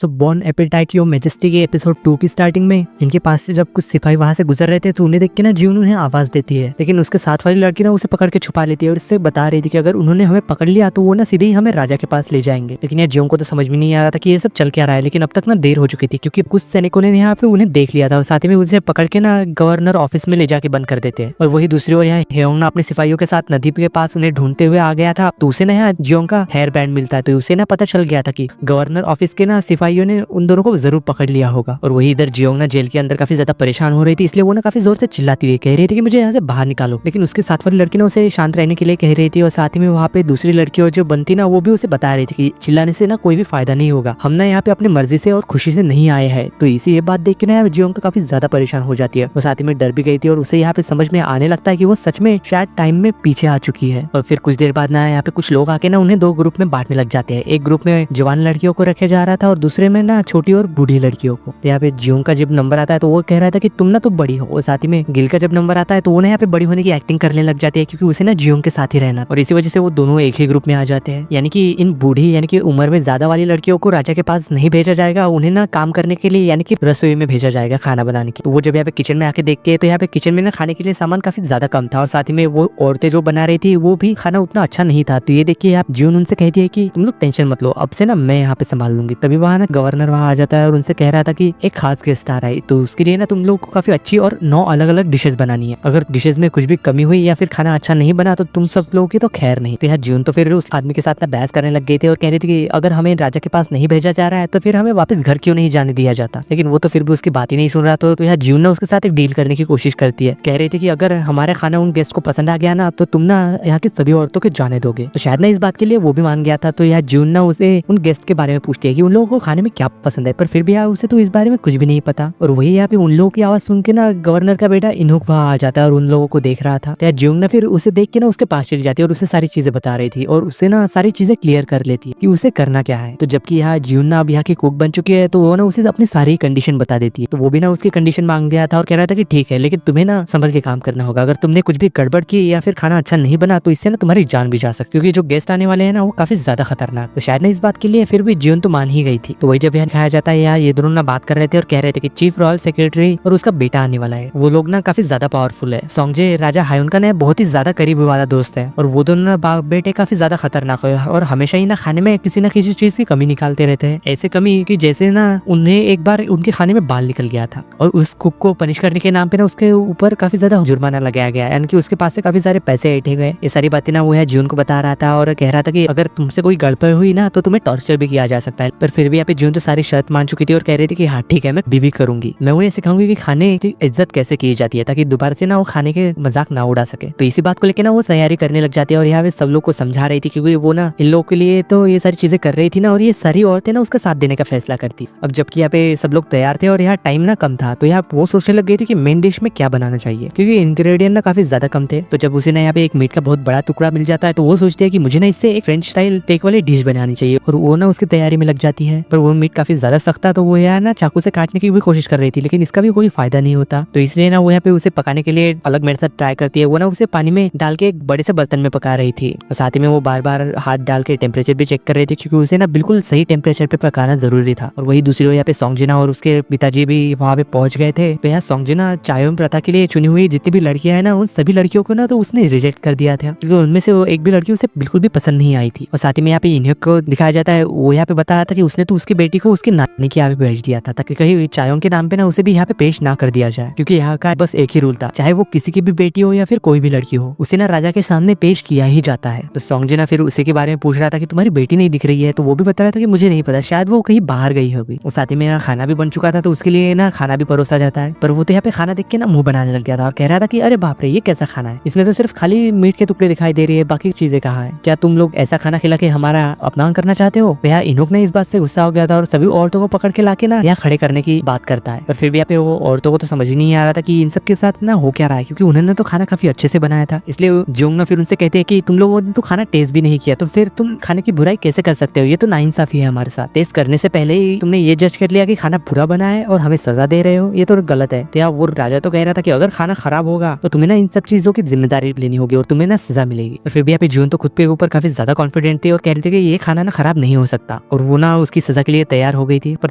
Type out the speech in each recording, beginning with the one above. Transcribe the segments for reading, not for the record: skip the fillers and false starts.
So Bon apatite your majesty के episode 2 की starting में इनके पास से जब कुछ सिपाही वहां से गुजर रहे थे तो उन्हें देख के ना जीवन उन्हें आवाज देती है, लेकिन उसके साथ वाली लड़की ना उसे पकड़ के छुपा लेती है और इससे बता रही थी कि अगर उन्होंने हमें पकड़ लिया तो वो ना सीधे ही हमें राजा के पास ले जाएंगे। लेकिन यार जियोंग को तो समझ में नहीं आ रहा था कि ये सब चल क्या रहा है, लेकिन अब तक ना देर हो चुकी थी क्योंकि कुछ सैनिकों ने यहाँ पे उन्हें देख लिया था और साथ ही में उसे पकड़ के ना गवर्नर ऑफिस में ले जाके बंद कर देते हैं। और वही दूसरी ओर यहाँ हेयोंग ना अपने सिपाहियों के साथ नदी के पास उन्हें ढूंढते हुए आ गया था, तो उसे ना यहाँ जियोंग का हेयर बैंड मिलता है, तो उसे ना पता चल गया था कि गवर्नर ऑफिस के ना सिपाहियों ने उन दोनों को जरूर पकड़ लिया होगा। और वही इधर जियोंग ना जेल के अंदर काफी ज्यादा परेशान हो रही थी, इसलिए वो ना काफी जोर से चिल्लाती हुई कह रही थी कि मुझे यहाँ से बाहर निकालो। लेकिन उसके साथ वाली लड़की ने उसे शांत रहने के लिए कह रही थी और साथ ही में वहाँ पे दूसरी लड़की और जो बनती ना वो भी उसे बता रही थी कि चिल्लाने से ना कोई भी फायदा नहीं होगा, हम ना यहाँ पे अपनी मर्जी से और खुशी से नहीं आए हैं। तो इसी ये बात देख के ना जियोंग तो काफी ज्यादा परेशान हो जाती है। वो साथ ही में डर भी गई थी और उसे यहाँ पे समझ में आने लगता है कि वो सच में शायद टाइम में पीछे आ चुकी है। और फिर कुछ देर बाद ना यहाँ पे कुछ लोग आके ना उन्हें दो ग्रुप में बांटने लग जाते हैं। एक ग्रुप में जवान लड़कियों को रखा जा रहा था और दूसरे में ना छोटी और बूढ़ी लड़कियों को। यहाँ पे जियोंग का जब नंबर आता है तो वो कह रहा था कि तुम ना तो बड़ी हो, और साथ ही में गिल का जब नंबर आता है तो वो ना यहाँ पे बड़ी होने की एक्टिंग करने लग जाती है क्योंकि उसे ना जियोंग के साथ ही रहना, और इसी वजह से वो दोनों एक ही ग्रुप में आ जाते हैं। यानी कि इन बूढ़ी यानी कि उम्र में ज्यादा वाली लड़कियों को राजा के पास नहीं भेजा जाएगा, उन्हें ना काम करने के लिए यानी कि रसोई में भेजा जाएगा खाना बनाने की। तो वो जब यहाँ पे किचन में आके देखते हैं तो यहाँ पे किचन में ना खाने के लिए सामान काफी ज्यादा कम था और साथ ही में वो औरतें जो बना रही थी वो भी खाना उतना अच्छा नहीं था। तो ये देखिए आप जियोंग उनसे कहती है कि तुम लोग टेंशन मत लो, अब से ना मैं यहाँ पे संभाल लूंगी। तभी वहाँ ना गवर्नर वहाँ आ जाता है और उनसे कह रहा था कि एक खास गेस्ट आ रहा है, तो उसके लिए ना तुम लोग को काफी अच्छी और 9 अलग अलग डिशेस बनानी है। अगर डिशेस में कुछ भी कमी हुई या फिर खाना अच्छा नहीं बना तो तुम सब लोगों की तो खैर नहीं। तो यहाँ जियोंग तो फिर उस आदमी के साथ ना बहस करने लग गए थे और कह रहे थे कि अगर हमें राजा के पास नहीं भेजा जा रहा है तो फिर हमें वापस घर क्यों नहीं जाने दिया जाता। लेकिन वो तो फिर भी उसकी बात ही नहीं सुन रहा। तो यहाँ जियोंग ना उसके साथ एक डील करने की कोशिश करती है, कह रही थी कि अगर हमारा खाना उन गेस्ट को पसंद आ गया ना तो तुम ना यहाँ की सभी औरतों के जाने दोगे। तो शायद ना इस बात के लिए वो भी मान गया था। तो यहाँ जियोंग ना उसे उन गेस्ट के बारे में पूछती है कि उन लोगों को खाने में क्या पसंद है, पर फिर भी यार उसे तो इस बारे में कुछ भी नहीं पता। और वही यहाँ पे उन लोगों की आवाज सुन के ना गवर्नर का बेटा इनहुक वहाँ आ जाता है और उन लोगों को देख रहा था। तो जियोंग ना फिर उसे देख के ना उसके पास चली जाती है और उसे सारी चीजें बता रही थी और उससे ना सारी चीजें क्लियर कर लेती है कि उसे करना क्या है। तो जबकि यहाँ जियोंग ना अब यहाँ की कुक बन चुकी है तो वो ना उसे अपनी सारी कंडीशन बता देती है। तो वो भी ना उसकी कंडीशन मांग दिया था और कह रहा था कि ठीक है, लेकिन तुम्हें ना संभल के काम करना होगा, अगर तुमने कुछ भी गड़बड़ की या फिर खाना अच्छा नहीं बना तो इससे ना तुम्हारी जान भी जा सकती है, क्योंकि जो गेस्ट आने वाले हैं ना वो काफी ज्यादा खतरनाक। तो शायद ना इस बात के लिए फिर भी जियोंग तो मान ही गई थी। तो वही जब यहाँ दिखाया जाता है यार ये दोनों ना बात कर रहे थे और कह रहे थे कि चीफ रॉयल सेक्रेटरी और उसका बेटा आने वाला है, वो लोग ना काफी ज्यादा पावरफुल है। सोंगजे राजा हायुन का ना बहुत ही ज्यादा करीबी वाला दोस्त है और वो दोनों ना बाप बेटे काफी ज्यादा खतरनाक है और हमेशा ही ना खाने में किसी न किसी चीज की कमी निकालते रहते हैं। ऐसे कमी कि जैसे ना उन्हें एक बार उनके खाने में बाल निकल गया था और उस कुक को पनिश करने के नाम पे ना उसके ऊपर काफी ज्यादा जुर्माना लगाया गया, यानी कि उसके पास से काफी सारे पैसे ऐंठे गए। ये सारी बातें ना वो है जियोंग को बता रहा था और कह रहा था कि अगर तुमसे कोई गड़बड़ हुई ना तो तुम्हें टॉर्चर भी किया जा सकता है। पर फिर भी यहाँ पे जियोंग तो सारी शर्त मान चुकी थी और कह रही थी कि हाँ ठीक है, मैं भी करूंगी, मैं उन्हें सिखाऊंगी कि खाने की इज्जत कैसे की जाती है ताकि दोबारा से ना वो खाने के मजाक ना उड़ा सके। तो इसी बात को लेकर ना वो तैयारी करने लग जाती है और यहाँ पे सब लोग को समझा रही थी क्योंकि वो ना इन लोगों के लिए तो ये सारी चीजें कर रही थी ना और ये सारी औरतें ना उसका साथ देने का फैसला करती। अब जबकि यहाँ पे सब लोग तैयार थे और यहाँ टाइम ना कम था तो यहाँ वो सोचने लग गई थी कि मेन डिश में क्या बनाना चाहिए क्योंकि इंग्रेडिएंट ना काफी ज्यादा कम थे। तो जब उसे ना यहाँ पे एक मीट का बहुत बड़ा टुकड़ा मिल जाता है तो वो सोचती है कि मुझे ना इससे एक फ्रेंच स्टाइल टेक वाली डिश बनानी चाहिए और वो ना उसकी तैयारी में लग जाती है। पर वो मीट काफी ज्यादा सख्त था तो वो यार ना चाकू से काटने की भी कोशिश कर रही थी, लेकिन इसका भी कोई फायदा नहीं होता। तो इसलिए ना वो यहाँ पे उसे पकाने के लिए अलग मेथड ट्राई करती है। वो ना उसे पानी में डाल के एक बड़े से बर्तन में पका रही थी और साथ ही में वो बार बार हाथ डाल के टेम्परेचर भी चेक कर रही थी क्योंकि उसे ना बिल्कुल सही टेम्परेचर पे पकाना जरूरी था। और वही दूसरी ओर यहाँ पे सोंगजिना और उसके पिताजी भी वहाँ पे पहुंच गए थे। तो यहाँ सोंगजिना चायोम प्रथा के लिए चुनी हुई जितनी भी लड़कियां हैं ना उन सभी लड़कियों को ना तो उसने रिजेक्ट कर दिया था क्योंकि उनमें से वो एक भी लड़की उसे बिल्कुल भी पसंद नहीं आई थी। और साथ ही में यहाँ पे इन्हें को दिखाया जाता है, वो यहाँ पे बता रहा था कि उसने तो उसकी बेटी को उसकी नानी के यहाँ पे भेज दिया था ताकि कहीं चायोंग के नाम पे ना उसे भी यहाँ पे पेश ना कर दिया जाए, क्योंकि यहाँ का बस एक ही रूल था, चाहे वो किसी की भी बेटी हो या फिर कोई भी लड़की हो उसे ना राजा के सामने पेश किया ही जाता है। तो सोंगजिना फिर उसी के बारे में पूछ रहा था कि तुम्हारी बेटी नहीं दिख रही है, तो वो भी बता रहा था कि मुझे नहीं पता, शायद वो कहीं बाहर गई होगी। और साथ ही में खाना भी बन चुका था तो उसके लिए ना खाना भी परोसा जाता है। पर वो तो यहाँ पे खाना देख के ना मुंह बनाने लग गया था और कह रहा था कि अरे बाप रे ये कैसा खाना है, इसमें तो सिर्फ खाली मीट के टुकड़े दिखाई दे रही है, बाकी चीजें कहाँ है, क्या तुम लोग ऐसा खाना खिला के हमारा अपमान करना चाहते हो। यहाँ इनहुक ने इस बात से गुस्सा हो गया था और सभी औरतों को पकड़ के लाके ना यहाँ खड़े करने की बात करता है। पर फिर भी यहाँ पे वो औरतों को तो समझ ही नहीं आ रहा था कि इन सब के साथ ना हो क्या रहा है, क्योंकि उन्होंने तो खाना काफी अच्छे से बनाया था। इसलिए जियोंग ना फिर उनसे कहते हैं कि तुम लोगों ने तो खाना टेस्ट भी नहीं किया तो फिर तुम खाने की बुराई कैसे कर सकते हो, ये तो नाइंसाफी है हमारे साथ, टेस्ट करने से पहले ही तुमने ये जज कर लिया कि खाना बुरा बना है और हमें सजा दे रहे हो, ये तो गलत है। तो यार वो राजा तो कह रहा था कि अगर खाना खराब होगा तो तुम्हें ना इन सब चीजों की जिम्मेदारी लेनी होगी और तुम्हें ना सजा मिलेगी। और फिर भी यहाँ पे जियोंग तो खुद पे ऊपर काफी ज्यादा कॉन्फिडेंट थे और कह रहे थे कि ये खाना ना खराब नहीं हो सकता और वो ना उसकी सजा के के लिए तैयार हो गई थी। पर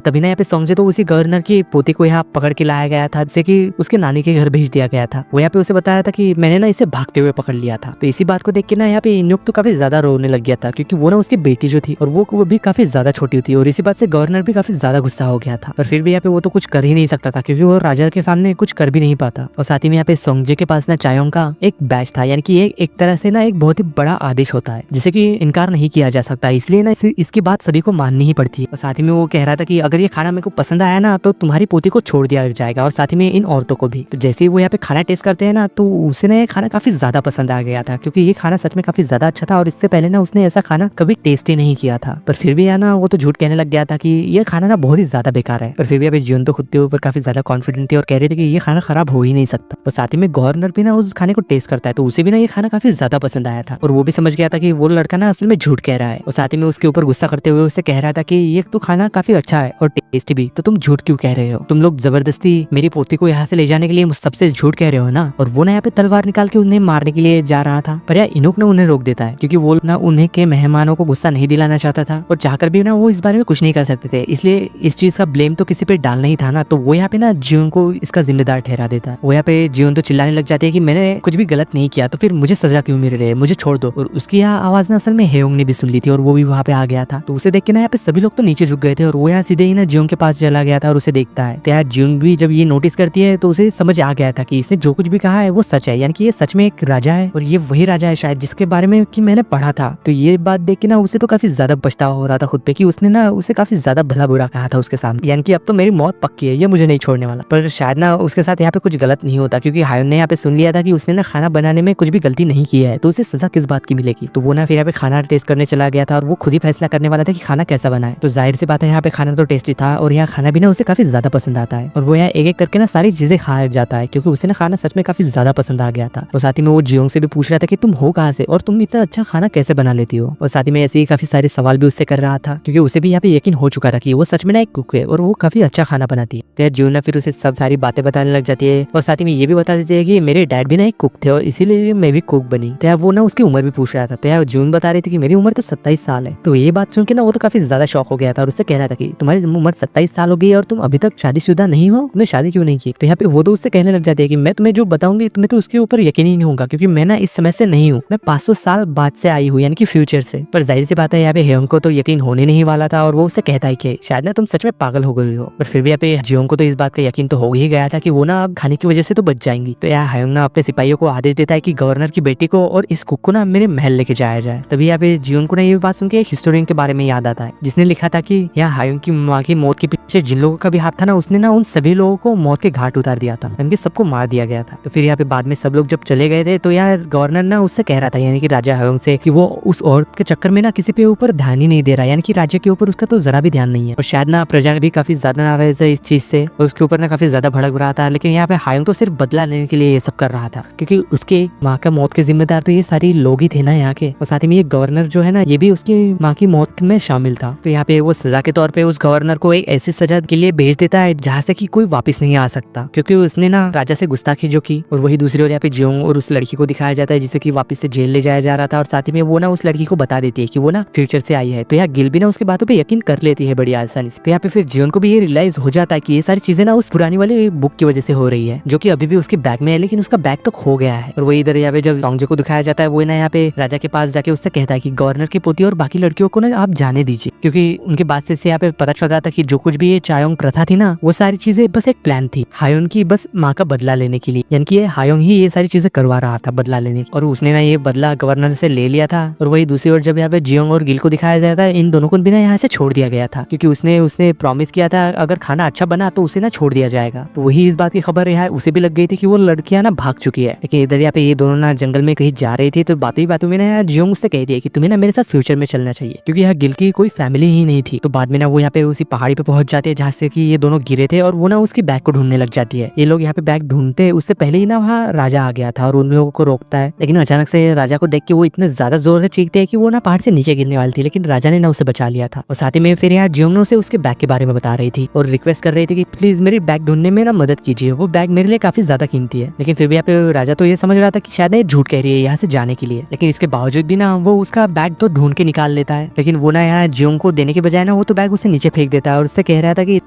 तभी ना यहाँ पे सोंगजे तो उसी गवर्नर की पोती को यहाँ पकड़ के लाया गया था, जिसे कि उसके नानी के घर भेज दिया गया था। वो यहाँ पे उसे बताया था कि मैंने ना इसे भागते हुए पकड़ लिया था। तो इसी बात को देख के ना यहाँ पे इनुक तो काफी ज्यादा रोने लग गया था, क्योंकि वो ना उसकी बेटी जो थी और वो भी काफी ज्यादा छोटी थी। और इसी बात से गवर्नर भी काफी ज्यादा गुस्सा हो गया था। पर फिर भी यहाँ पे वो तो कुछ कर ही नहीं सकता था, क्योंकि वो राजा के सामने कुछ कर भी नहीं पाता। और साथ ही में यहाँ पे सोंगजे के पास ना चायोंग का एक बैच था, यानी कि एक तरह से ना एक बहुत ही बड़ा आदेश होता है जिसे कि इनकार नहीं किया जा सकता। इसलिए ना इसकी बात सभी को माननी ही पड़ती है। और साथ ही में वो कह रहा था कि अगर ये खाना मेरे को पसंद आया ना तो तुम्हारी पोती को छोड़ दिया जाएगा, और साथ ही में इन औरतों को भी। तो जैसे ही वो यहाँ पे खाना टेस्ट करते हैं ना, तो उसे ना ये खाना काफी ज्यादा पसंद आ गया था, क्योंकि ये खाना सच में काफी ज्यादा अच्छा था। और इससे पहले ना उसने ऐसा खाना कभी टेस्ट ही नहीं किया था। पर फिर भी यार ना वो तो झूठ कहने लग गया था कि ये खाना ना बहुत ही ज्यादा बेकार है। पर फिर भी अभी जीवन तो खुद के ऊपर काफी ज्यादा कॉन्फिडेंट थे और कह रहे थे कि ये खाना खराब हो ही नहीं सकता। और साथ ही में गवर्नर भी ना उस खाने को टेस्ट करता है, तो उसे भी ना ये खाना काफी ज्यादा पसंद आया था। और वो भी समझ गया था कि वो लड़का ना असल में झूठ कह रहा है। और साथ ही में उसके ऊपर गुस्सा करते हुए उसे कह रहा था कि ये तो खाना काफी अच्छा है और टेस्टी भी, तो तुम झूठ क्यों कह रहे हो? तुम लोग जबरदस्ती मेरी पोती को यहाँ से ले जाने के लिए मुझ सबसे झूठ कह रहे हो ना। और वो ना यहाँ पे तलवार निकाल के उन्हें मारने के लिए जा रहा था, पर यार इनुक ने उन्हें रोक देता है, क्योंकि वो ना उन्हें के मेहमानों को गुस्सा नहीं दिलाना चाहता था। और चाहकर भी ना वो इस बारे में कुछ नहीं कर सकते थे, इसलिए इस चीज का ब्लेम तो किसी पे डालना ही था ना। तो वो यहाँ पे ना जीवन को इसका जिम्मेदार ठहरा देता है। वो यहाँ पे जीवन तो चिल्लाने लग जाती है कि मैंने कुछ भी गलत नहीं किया, तो फिर मुझे सजा क्यों मिल रही है, मुझे छोड़ दो। और उसकी यह आवाज ना असल में हेयोंग ने भी सुन ली थी, और वो भी वहाँ पे आ गया था। तो उसे देख के ना यहाँ पे सभी लोग तो नीचे झुक गए थे, और वो यहाँ सीधे ही ना जीवन के पास चला गया था और उसे देखता है। तो यार जीवन भी जब ये नोटिस करती है तो उसे समझ आ गया था कि इसने जो कुछ भी कहा है वो सच है, यानी कि ये सच में एक राजा है, और ये वही राजा है शायद जिसके बारे में कि मैंने पढ़ा था। तो ये बात देख के ना उसे तो काफी ज्यादा पछतावा हो रहा था खुद पे कि उसने ना उसे काफी ज्यादा भला बुरा कहा था उसके सामने, यानी कि अब तो मेरी मौत पक्की है, ये मुझे नहीं छोड़ने वाला। पर शायद ना उसके साथ यहाँ पे कुछ गलत नहीं होता, क्योंकि हायोन ने यहाँ पे सुन लिया था कि उसने ना खाना बनाने में कुछ भी गलती नहीं की है, तो उसे सजा किस बात की मिलेगी। तो वो ना फिर यहाँ पे खाना टेस्ट करने चला गया था, और वो खुद ही फैसला करने वाला था कि खाना कैसा बना है। तो जाहिर सी बात है यहाँ पे खाना तो टेस्टी था, और यहाँ खाना भी ना उसे काफी ज्यादा पसंद आता है। और वो यहाँ एक एक करके ना सारी चीजें खा जाता है, क्योंकि उसे ना खाना सच में काफी ज्यादा पसंद आ गया था। और साथ ही में वो जियोंग से भी पूछ रहा था कि तुम हो कहाँ से और तुम इतना अच्छा खाना कैसे बना लेती हो। और साथ ही में ऐसे ही काफी सारे सवाल भी उससे कर रहा था, क्योंकि उसे भी यहाँ पे यकीन हो चुका था कि वो सच में ना एक कुक है और वो काफी अच्छा खाना बनाती है। तो जियोंग फिर उसे सब सारी बातें बताने लग जाती है, और साथ ही में ये भी बता देती है कि मेरे डैड भी ना एक कुक थे और इसीलिए मैं भी कुक बनी। तो यार वो ना उसकी उम्र भी पूछ रहा था, तो यार जियोंग बता रही थी कि मेरी उम्र तो 27 साल है। तो ये बात सुन के ना वो तो काफी ज्यादा शौक हो गया था, और उससे कहना था कि तुम्हारी उम्र 27 साल हो गई और तुम अभी तक शादीशुदा नहीं हो, तुमने शादी क्यों नहीं की। तो यहाँ पे वो तो उससे कहने लग जाती है कि मैं तुम्हें जो बताऊंगी तुम्हें तो उसके ऊपर यकीन ही नहीं होगा, क्योंकि मैं ना इस समय से नहीं हूँ, मैं 500 साल बाद से आई हूँ, यानी कि फ्यूचर से। पर जाहिर सी बात है यहाँ पे हेयोंग को तो यकीन होने नहीं वाला था, और वो उससे कहता है कि शायद ना तुम सच में पागल हो गई हो। पर फिर भी यहाँ पे जियोंग को तो इस बात का यकीन तो हो ही गया था कि वो ना अब खाने की वजह से तो बच जाएंगी। तो यार हेयोंग ना अपने सिपाहियों को आदेश देता है कि गवर्नर की बेटी को और इस कुक को ना मेरे महल लेके जाया जाए। तभी यहाँ पे जियोंग को ना ये बात सुन के एक हिस्टोरियन के बारे में याद आता है, जिसने लिखा था कि यहाँ हेयोंग की माँ की मौत के पीछे जिन लोगों का भी हाथ था ना, उसने ना उन सभी लोगों को मौत के घाट उतार दिया था, यानी कि सबको मार दिया गया था। तो फिर यहाँ पे बाद में सब लोग जब चले गए थे, तो यार गवर्नर ना उससे कह रहा था, यानी कि राजा हेयोंग से, कि वो उस औरत के चक्कर में ना किसी पे ऊपर ध्यान ही नहीं दे रहा, यानी कि राज्य के ऊपर उसका तो जरा भी ध्यान नहीं है। और शायद ना प्रजा भी काफी ज्यादा नाराज है इस चीज से, और उसके ऊपर ना काफी ज्यादा भड़क रहा था। लेकिन यहाँ पे हेयोंग तो सिर्फ बदला लेने के लिए ये सब कर रहा था, क्योंकि उसके माँ का मौत के जिम्मेदार तो ये सारी लोग ही थे ना यहाँ के। और साथ ही में ये गवर्नर जो है ना, ये भी उसकी माँ की मौत में शामिल था। तो यहाँ पे वो सजा के तौर पे उस गवर्नर को एक ऐसी सजा के लिए भेज देता है जहाँ से कि कोई वापस नहीं आ सकता, क्योंकि उसने ना राजा से गुस्ताखी जो की। और वही दूसरी ओर यहाँ पे जियोंग और उस लड़की को दिखाया जाता है जिसे कि वापस से जेल ले जाया जा रहा था। और साथ ही में वो ना उस लड़की को बता देती है कि वो ना फ्यूचर से आई है। तो यहाँ गिल भी ना उसकी बातों पे यकीन कर लेती है बड़ी आसानी से। तो यहाँ पे फिर जियोंग को भी ये रियलाइज हो जाता है कि ये सारी चीजें ना उस पुरानी वाली बुक की वजह से हो रही है, जो कि अभी भी उसके बैग में है, लेकिन उसका बैग तो खो गया है। और वही इधर यहाँ पे जब सोंगजे को दिखाया जाता है, वो ना यहाँ पे राजा के पास जाके उससे कहता है कि गवर्नर की पोती और बाकी लड़कियों को ना आप जाने दीजिए, क्योंकि उनके बात से यहाँ पे पता चल रहा था कि जो कुछ भी ये चायोंग प्रथा थी ना, वो सारी चीजें बस एक प्लान थी हायोन की, बस माँ का बदला लेने के लिए, यानी कि ये हायोंग ही ये सारी चीजें करवा रहा था बदला लेने, और उसने ना ये बदला गवर्नर से ले लिया था। और वही दूसरी ओर जब यहाँ पे जियोंग और गिल को दिखाया जाता है, इन दोनों को भी ना यहाँ से छोड़ दिया गया था, क्योंकि उसने प्रॉमिस किया था अगर खाना अच्छा बना तो उसे ना छोड़ दिया जाएगा। तो वही इस बात की खबर यहाँ उसे भी लग गई थी कि वो लड़कियां ना भाग चुकी है। लेकिन इधर यहाँ पे ये दोनों ना जंगल में कहीं जा रही थी, तो बातों ही बातों में ना जियोंग उससे कह दिया कि तुम्हें ना मेरे साथ फ्यूचर में चलना चाहिए, क्योंकि यहाँ गिल की कोई फैमिली ही नहीं थी। तो बाद में ना वो यहाँ पे उसी पहाड़ी पे पहुंच जाती है जहाँ से कि ये दोनों गिरे थे, और वो ना उसकी बैग को ढूंढने लग जाती है। ये लोग यहाँ पे बैग ढूंढते उससे पहले ही ना वहाँ राजा आ गया था और उन लोगों को रोकता है। लेकिन अचानक से राजा को देख के वो इतने ज्यादा जोर से चीखते हैं कि वो ना पहाड़ से नीचे गिरने वाली थी, लेकिन राजा ने ना उसे बचा लिया था। और साथ ही में फिर यहाँ जियोंग उसे उसके बैग के बारे में बता रही थी और रिक्वेस्ट कर रही थी कि प्लीज मेरी बैग ढूंढने में ना मदद कीजिए, वो बैग मेरे लिए काफी ज्यादा कीमती है। लेकिन फिर भी यहाँ पे राजा तो ये समझ रहा था कि शायद ये झूठ कह रही है यहाँ से जाने के लिए, लेकिन इसके बावजूद भी ना वो उसका बैग तो ढूंढ के निकाल लेता है। लेकिन वो ना यहाँ जियोंग को देने के बजाय है ना वो तो बैग उसे नीचे फेंक देता है और उससे कह रहा था कि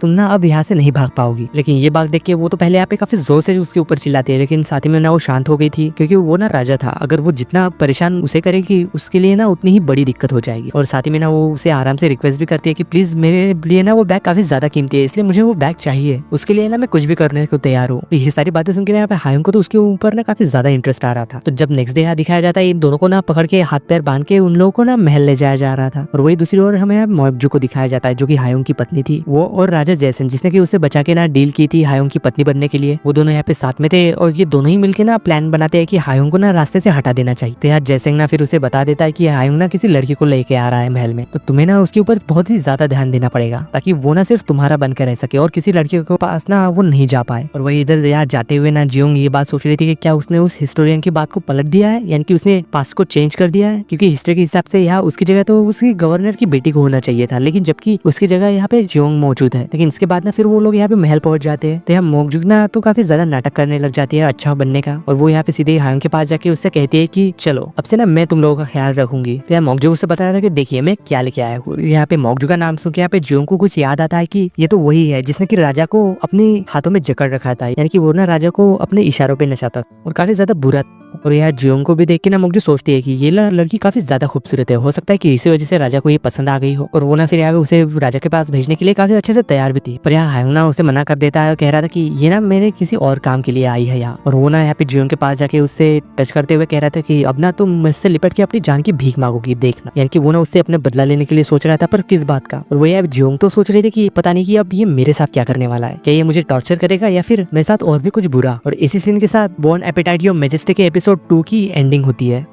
तुम ना अब यहाँ से नहीं भाग पाओगी। लेकिन ये बात देख के वो तो पहले यहाँ पे काफी जोर से उसके ऊपर चिल्लाती है, लेकिन साथ ही में ना वो शांत हो गई थी क्योंकि वो ना राजा था। अगर वो जितना परेशान उसे करेगी उसके लिए ना उतनी ही बड़ी दिक्कत हो जाएगी। और साथ ही में ना वो उसे आराम से रिक्वेस्ट भी करती है कि प्लीज मेरे लिए ना वो बैग काफी ज्यादा कीमती है, इसलिए मुझे वो बैग चाहिए, उसके लिए ना मैं कुछ भी करने को तैयार हूँ। ये सारी बातें सुनकर यहाँ पे हायुंग को तो उसके ऊपर ना काफी ज्यादा इंटरेस्ट आ रहा था। तो जब नेक्स्ट डे यहाँ दिखाया जाता है इन दोनों को ना पकड़ के हाथ पैर बांध के उन लोगों को ना महल ले जाया जा रहा था। और वही दूसरी ओर हमें मोएबजू को दिखाया जाता है जो कि हायुंग की पत्नी थी, वो और राजा जैसन जिसने कि उसे बचा के ना डील की थी हायुंग की पत्नी बनने के लिए। वो दोनों यहाँ पे साथ में थे और ये दोनों ही मिलके ना प्लान बनाते हैं कि हायुंग को ना रास्ते से हटा देना चाहिए। तो यार जैसेंग ना फिर उसे बता देता है कि हायुंग ना किसी लड़की को लेके आ रहा है महल में, तो तुम्हें ना उसके ऊपर बहुत ही ज्यादा ध्यान देना पड़ेगा ताकि वो ना सिर्फ तुम्हारा बनकर रह सके और किसी लड़की के पास ना वो नहीं जा पाए। और वही इधर यार जाते हुए ना जियोंग ये बात सोच रही थी कि क्या उसने उस हिस्टोरियन की बात को पलट दिया है, यानी कि उसने पास्ट को चेंज कर दिया है, क्योंकि हिस्ट्री के हिसाब से यहाँ उसकी जगह तो उसकी गवर्नर की बेटी को होना चाहिए था, लेकिन जबकि उसकी जगह यहाँ पे जियोंग मौजूद है। लेकिन इसके बाद ना फिर वो लोग यहाँ पे महल पहुंच जाते हैं। तो यहाँ मोकजुग ना तो काफी ज्यादा नाटक करने लग जाती है अच्छा बनने का, और वो यहाँ पे सीधे हायुंग के पास जाके उससे कहती है कि चलो अब से ना मैं तुम लोगों का ख्याल रखूंगी। तो यहाँ मोकजुग उससे बता रहा था कि देखिए मैं क्या लेके आया हूँ। यहाँ पे मोकजुग का नाम सुन के यहाँ पे जियोंग को कुछ याद आता है कि ये तो वही है जिसने कि राजा को अपने हाथों में जकड़ रखा था, यानी कि वो ना राजा को अपने इशारों पे नचाता और काफी ज्यादा बुरा। और यहाँ जियोंग को भी देख के ना मोकजुग सोचती है कि ये लड़की काफी ज्यादा खूबसूरत है, हो सकता है कि इसी वजह से राजा को ये पसंद आ गई हो। और वो ना फिर यहाँ पे उसे राजा के पास भेजने के लिए काफी अच्छे से तैयार भी थी, पर यहाँ हायुंग ना उसे मना कर देता है और कह रहा था कि ये ना मेरे किसी और काम के लिए आई है यहाँ। और वो ना यहाँ पे जियोंग के पास जाके उससे टच करते हुए कह रहा था कि अब ना तुम मुझसे लिपट के अपनी जान की भीख मांगोगी देखना, यानी कि वो ना उससे अपने बदला लेने के लिए सोच रहा था, पर किस बात का। और वो यहाँ जियोंग तो सोच रहे थे कि पता नहीं कि अब ये मेरे साथ क्या करने वाला है, क्या ये मुझे टॉर्चर करेगा या फिर मेरे साथ और भी कुछ बुरा। और इसी सीन के साथ बोर्न एपेटाइट योर मैजेस्टी के एपिसोड 2 की एंडिंग होती है।